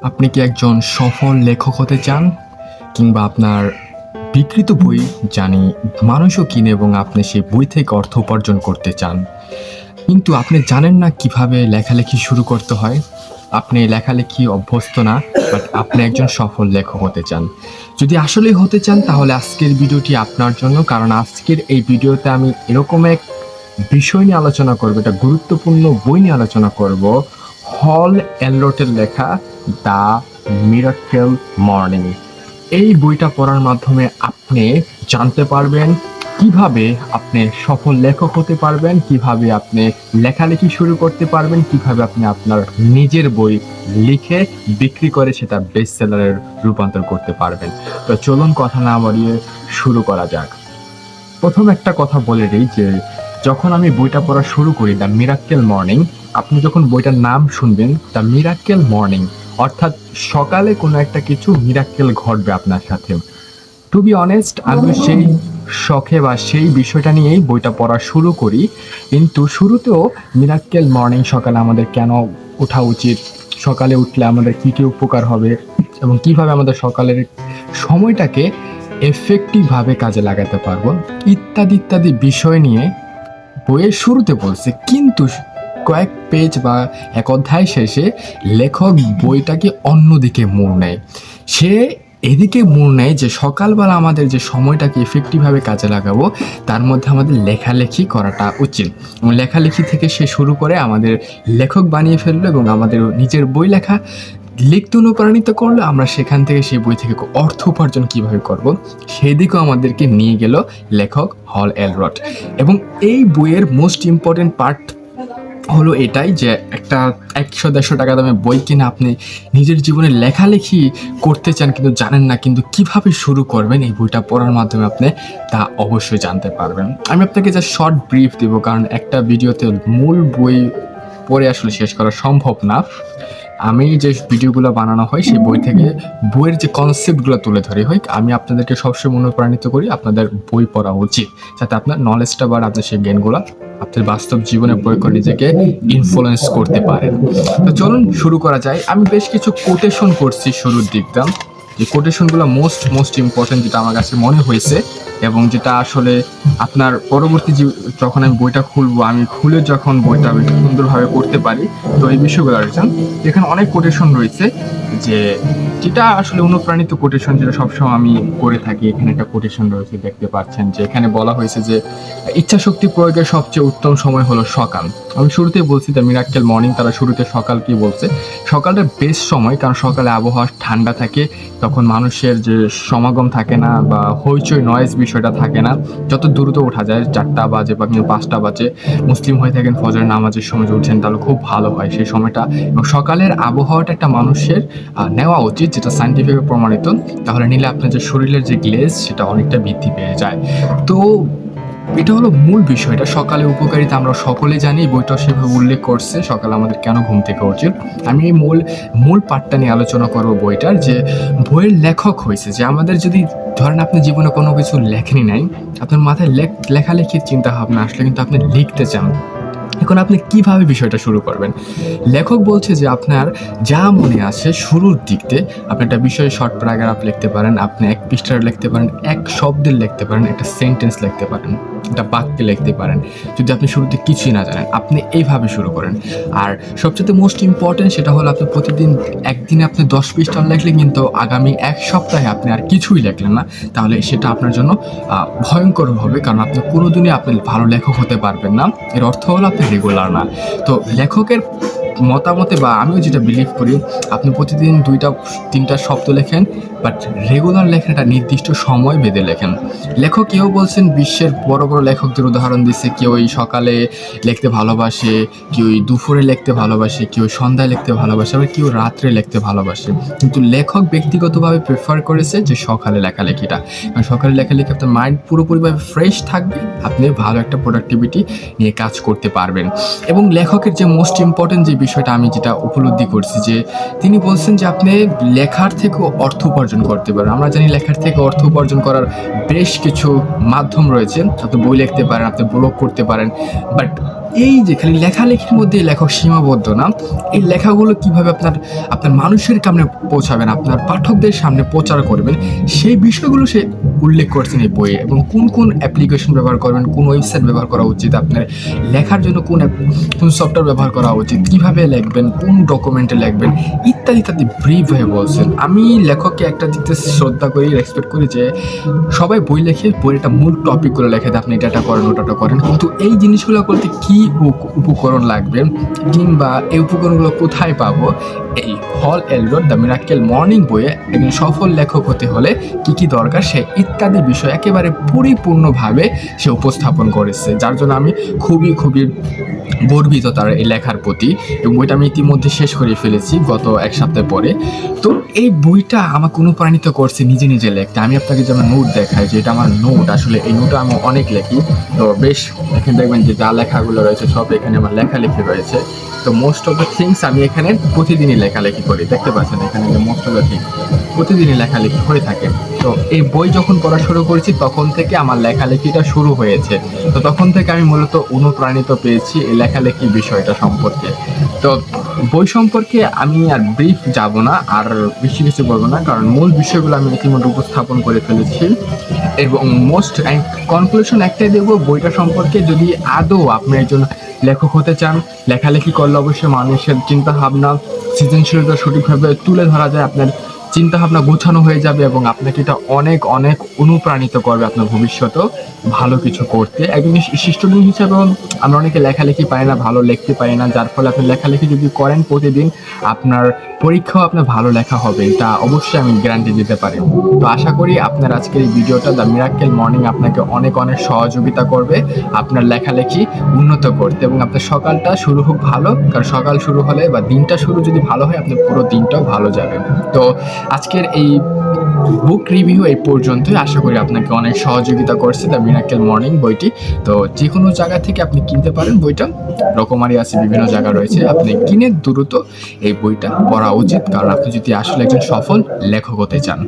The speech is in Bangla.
আপনি কি একজন সফল লেখক হতে চান? কিংবা আপনার বিক্রিত বই জানি মানুষও কিনে এবং আপনি সেই বই থেকে অর্থ উপার্জন করতে চান। কিন্তু আপনি জানেন না কিভাবে লেখালেখি শুরু করতে হয়? আপনি লেখালেখি অভ্যস্ত না, বাট আপনি একজন সফল লেখক হতে চান। যদি আসলেই হতে চান তাহলে আজকের ভিডিওটি আপনার জন্য। কারণ আজকের এই ভিডিওতে আমি এরকম এক বিষয় নিয়ে আলোচনা করব, একটা গুরুত্বপূর্ণ বই নিয়ে আলোচনা করব। হল এলরটের লেখা দ্য মিরাকেল মর্নিং। এই বইটা পড়ার মাধ্যমে আপনি জানতে পারবেন কিভাবে আপনি সফল লেখক হতে পারবেন, কিভাবে আপনি লেখালেখি শুরু করতে পারবেন, কিভাবে আপনি আপনার নিজের বই লিখে বিক্রি করে সেটা বেস্ট সেলারে রূপান্তর করতে পারবেন। তো চলুন কথা না বাড়িয়ে শুরু করা যাক। প্রথম একটা কথা বলে দিই যে যখন আমি বইটা পড়া শুরু করি দ্য মিরাক্কেল মর্নিং, আপনি যখন বইটার নাম শুনবেন দ্য মিরাক্কেল মর্নিং, অর্থাৎ সকালে কোনো একটা কিছু মিরাক্কেল ঘটবে আপনার সাথে। টু বি অনেস্ট, আমি সেই শখে বা সেই বিষয়টা নিয়েই বইটা পড়া শুরু করি। কিন্তু শুরুতেও মিরাক্কেল মর্নিং, সকালে আমাদের কেন ওঠা উচিত, সকালে উঠলে আমাদের কী কী উপকার হবে এবং কিভাবে আমাদের সকালের সময়টাকে এফেক্টিভভাবে কাজে লাগাতে পারবো, ইত্যাদি ইত্যাদি বিষয় নিয়ে বইয়ের শুরুতে বলছে। কিন্তু কয়েক পেজ বা এক অধ্যায় শেষে লেখক বইটাকে অন্যদিকে মোড় নেয়। সে এদিকে মোড় নেয় যে সকালবেলা আমাদের যে সময়টাকে এফেক্টিভভাবে কাজে লাগাবো তার মধ্যে আমাদের লেখালেখি করাটা উচিত। এবং লেখালেখি থেকে সে শুরু করে আমাদের লেখক বানিয়ে ফেললো এবং আমাদের নিজের বই লেখা লিখতে অনুপ্রাণিত করলো। আমরা সেখান থেকে সেই বই থেকে অর্থ উপার্জন কীভাবে করব সেদিকেও আমাদেরকে নিয়ে গেল লেখক হল এলরট। এবং এই বইয়ের মোস্ট ইম্পর্টেন্ট পার্ট হলো এটাই যে একটা 100-150 টাকা দামে বই কিনে আপনি নিজের জীবনে লেখালেখি করতে চান কিন্তু জানেন না কিন্তু কিভাবে শুরু করবেন, এই বইটা পড়ার মাধ্যমে আপনি তা অবশ্যই জানতে পারবেন। আমি আপনাকে যা শর্ট ব্রিফ দেব, কারণ একটা ভিডিওতে মূল বই পড়ে আসলে শেষ করা সম্ভব না। আমি যে ভিডিওগুলো বানানো হয় সেই বই থেকে বইয়ের যে কনসেপ্টগুলো তুলে ধরে হয়, আমি আপনাদেরকে সবসময় অনুপ্রাণিত করি আপনাদের বই পড়া উচিত, যাতে আপনার নলেজটা বাড়ে, আপনার সেই জ্ঞানগুলো আপনার বাস্তব জীবনে প্রয়োগ করে নিজেকে ইনফ্লুয়েন্স করতে পারেন। তো চলুন শুরু করা যায়। আমি বেশ কিছু কোটেশন করছি শুরুর দিকটা, যে কোটেশনগুলো মোস্ট ইম্পর্টেন্ট যেটা আমার কাছে মনে হয়েছে এবং যেটা আসলে আপনার পরবর্তী যখন আমি বইটা খুলবো, আমি খুলে যখন বইটা সুন্দরভাবে পড়তে পারি। তো এই বিষয়গুলো রয়েছে এখানে, অনেক কোটেশন রয়েছে যে যেটা আসলে অনুপ্রাণিত কোটেশন, যেটা সবসময় আমি করে থাকি। এখানে একটা কোটেশন রয়েছে, দেখতে পাচ্ছেন যে এখানে বলা হয়েছে যে ইচ্ছা শক্তি প্রয়োগের সবচেয়ে উত্তম সময় হলো সকাল। আমি শুরুতেই বলছি দ্য মিরাক্কেল মর্নিং, তারা শুরুতে সকাল কি বলছে, সকালটা বেস্ট সময়, কারণ সকালে আবহাওয়া ঠান্ডা থাকে, তখন মানুষের যে সমাগম থাকে না বা হইচই নয়েজ বিষয়টা থাকে না। যত দ্রুত ওঠা যায়, 4টা বাজে বা 5টা বাজে, মুসলিম হয়ে থাকেন ফজরের নামাজের সময় উঠছেন, তাহলে খুব ভালো হয় সেই সময়টা। এবং সকালের আবহাওয়াটা একটা মানুষের নেওয়া উচিত, যেটা সায়েন্টিফিক প্রমাণিত। তাহলে নিলে আপনার যে শরীরের যে গ্লেজ সেটা অনেকটা বৃদ্ধি পেয়ে যায়। তো এটা হলো মূল বিষয়টা। সকালে উপকারিতা আমরা সকলে জানি, বইটা সেভাবে উল্লেখ করছে সকালে আমাদের কেন ঘুম থেকে উচিত। আমি এই মূল পার্টটা নিয়ে আলোচনা করব বইটার, যে বইয়ের লেখক হয়েছে যে আমাদের যদি ধরেন আপনি জীবনে কোনো কিছু লেখেনি নাই, আপনার মাথায় লেখালেখির চিন্তা ভাবনা আসলে কিন্তু আপনি লিখতে চান, এখন আপনি কিভাবে বিষয়টা শুরু করবেন? লেখক বলছে যে আপনার যা মনে আছে শুরুর দিকতে আপনি একটা বিষয়ে শর্ট প্যারাগ্রাফ লিখতে পারেন, আপনি 1 পৃষ্ঠার লিখতে পারেন, 1 শব্দের লিখতে পারেন, একটা সেন্টেন্স লিখতে পারেন, একটা বাক্যে লিখতে পারেন। যদি আপনি শুরুতে কিছুই না জানেন, আপনি এইভাবে শুরু করেন। আর সবচেয়ে মোস্ট ইম্পর্টেন্ট সেটা হলো আপনি প্রতিদিন একদিনে আপনি 10 পৃষ্ঠার লিখলে কিন্তু আগামী 1 সপ্তাহে আপনি আর কিছুই লিখলেন না, তাহলে সেটা আপনার জন্য ভয়ঙ্কর হবে, কারণ আপনি কোনোদিনই আপনি ভালো লেখক হতে পারবেন না। এর অর্থ হলো আপনি রেগুলার না। তো লেখকের মতামতে বা আমিও যেটা বিলিভ করি, আপনি প্রতিদিন 2টা-3টা শব্দ লেখেন, বাট রেগুলার লেখেন, একটা নির্দিষ্ট সময় বেঁধে লেখেন। লেখক কেউ বলছেন, বিশ্বের বড় বড় লেখকদের উদাহরণ দিচ্ছে, কেউ এই সকালে লিখতে ভালোবাসে, কেউ দুপুরে লিখতে ভালোবাসে, কেউ সন্ধ্যায় লিখতে ভালোবাসে, আবার কেউ রাত্রে লিখতে ভালোবাসে। কিন্তু লেখক ব্যক্তিগতভাবে প্রেফার করেছে যে সকালে লেখালেখিটা, কারণ সকালে লেখালেখি আপনার মাইন্ড পুরোপুরিভাবে ফ্রেশ থাকবে, আপনি ভালো একটা প্রোডাক্টিভিটি নিয়ে কাজ করতে পারবেন। এবং লেখকের যে মোস্ট ইম্পর্টেন্ট যে বিষয়টা আমি যেটা উপলব্ধি করছি, যে তিনি বলছেন যে আপনি লেখার থেকেও অর্থ উপার্জন করতে পারেন। আমরা জানি লেখার থেকে অর্থ উপার্জন করার বেশ কিছু মাধ্যম রয়েছে, আপনি বই লিখতে পারেন, আপনি ব্লগ করতে পারেন, বাট এই যে খালি লেখালেখির মধ্যে লেখক সীমাবদ্ধ না, এই লেখাগুলো কিভাবে আপনার আপনার মানুষের সামনে পৌঁছাবেন, আপনার পাঠকদের সামনে প্রচার করবেন, সেই বিষয়গুলো সে উল্লেখ করছেন এই বইয়ে। এবং কোন কোন অ্যাপ্লিকেশন ব্যবহার করবেন, কোন ওয়েবসাইট ব্যবহার করা উচিত, আপনার লেখার জন্য কোন সফটওয়্যার ব্যবহার করা উচিত, কিভাবে লিখবেন, কোন ডকুমেন্টে লিখবেন, ইত্যাদি ইত্যাদি ব্রিফ হয়ে বলছেন। আমি লেখককে একটা দিকতে শ্রদ্ধা করি, রেসপেক্ট করি যে সবাই বই লেখে, বইয়ের একটা মূল টপিকগুলো লেখে আপনি এটা করেন ওটা করেন, কিন্তু এই জিনিসগুলো করতে কি উপকরণ লাগবে কিংবা এই উপকরণগুলো কোথায় পাবো, এই হল এলডর দ্য মিরাক্কেল মর্নিং বইয়ে একজন সফল লেখক হতে হলে কি কি দরকার সে ইত্যাদি বিষয় একেবারে পরিপূর্ণভাবে সে উপস্থাপন করেছে, যার জন্য আমি খুবই গর্বিত তার এই লেখার প্রতি। এবং বইটা আমি ইতিমধ্যে শেষ করে ফেলেছি গত এক সপ্তাহ পরে। তো এই বইটা আমাকে অনুপ্রাণিত করছে নিজে নিজে লিখতে। আমি আপনাকে যেমন নোট দেখাই যে এটা আমার নোট, আসলে এই নোটে আমি অনেক লেখি। তো বেশ এখানে দেখবেন যে যা লেখাগুলো রয়েছে সব এখানে আমার লেখালেখি রয়েছে। তো মোস্ট অফ দ্য থিংস আমি এখানে প্রতিদিনই লেখালেখি করি, দেখতে পাচ্ছেন এখানে যে মোস্ট অফ দ্য থিংস প্রতিদিনই লেখালেখি হয়ে থাকে। তো এই বই যখন পড়া শুরু করেছি তখন থেকে আমার লেখালেখিটা শুরু হয়েছে। তো তখন থেকে আমি মূলত অনুপ্রাণিত পেয়েছি এই লেখালেখির বিষয়টা সম্পর্কে। তো বই সম্পর্কে আমি আর ব্রিফ যাব না, আর বেশি কিছু বলবো না, কারণ মূল বিষয়গুলো আমি ইতিমধ্যে উপস্থাপন করে ফেলেছি। এবং মোস্ট কনক্লুশন একটাই দেবো বইটা সম্পর্কে, যদি আদৌ আপনি একজন লেখক হতে চান, লেখালেখি করলে অবশ্যই মানুষের চিন্তাভাবনা সৃজনশীলতা সঠিকভাবে তুলে ধরা যায়, আপনার চিন্তাভাবনা গোছানো হয়ে যাবে এবং আপনাকে এটা অনেক অনুপ্রাণিত করবে আপনার ভবিষ্যতেও ভালো কিছু করতে। একজন স্টুডেন্ট হিসেবেও আমরা অনেকে লেখালেখি পারি না, ভালো লিখতে পারি না, যার ফলে আপনি লেখালেখি যদি করেন প্রতিদিন আপনার পরীক্ষাও আপনার ভালো লেখা হবে, এটা অবশ্যই আমি গ্যারান্টি দিতে পারি। তো আশা করি আপনার আজকের এই ভিডিওটা দ্য মিরাক্কেল মর্নিং আপনাকে অনেক সহযোগিতা করবে আপনার লেখালেখি উন্নত করতে, এবং আপনার সকালটা শুরু হোক ভালো, কারণ সকাল শুরু হলে বা দিনটা শুরু যদি ভালো হয় আপনার পুরো দিনটাও ভালো যাবে। তো আজকের এই বুক রিভিউ এই পর্যন্তই। আশা করি আপনাকে অনেক সহযোগিতা করছে দ্য মিরাক্কেল মর্নিং বইটি। তো যে কোনো জায়গা থেকে আপনি কিনতে পারেন বইটা, রকমারি আছে, বিভিন্ন জায়গা রয়েছে, আপনি কিনে দ্রুত এই বইটা পড়া উচিত, কারণ আপনি যদি আসলে একজন সফল লেখক হতে চান।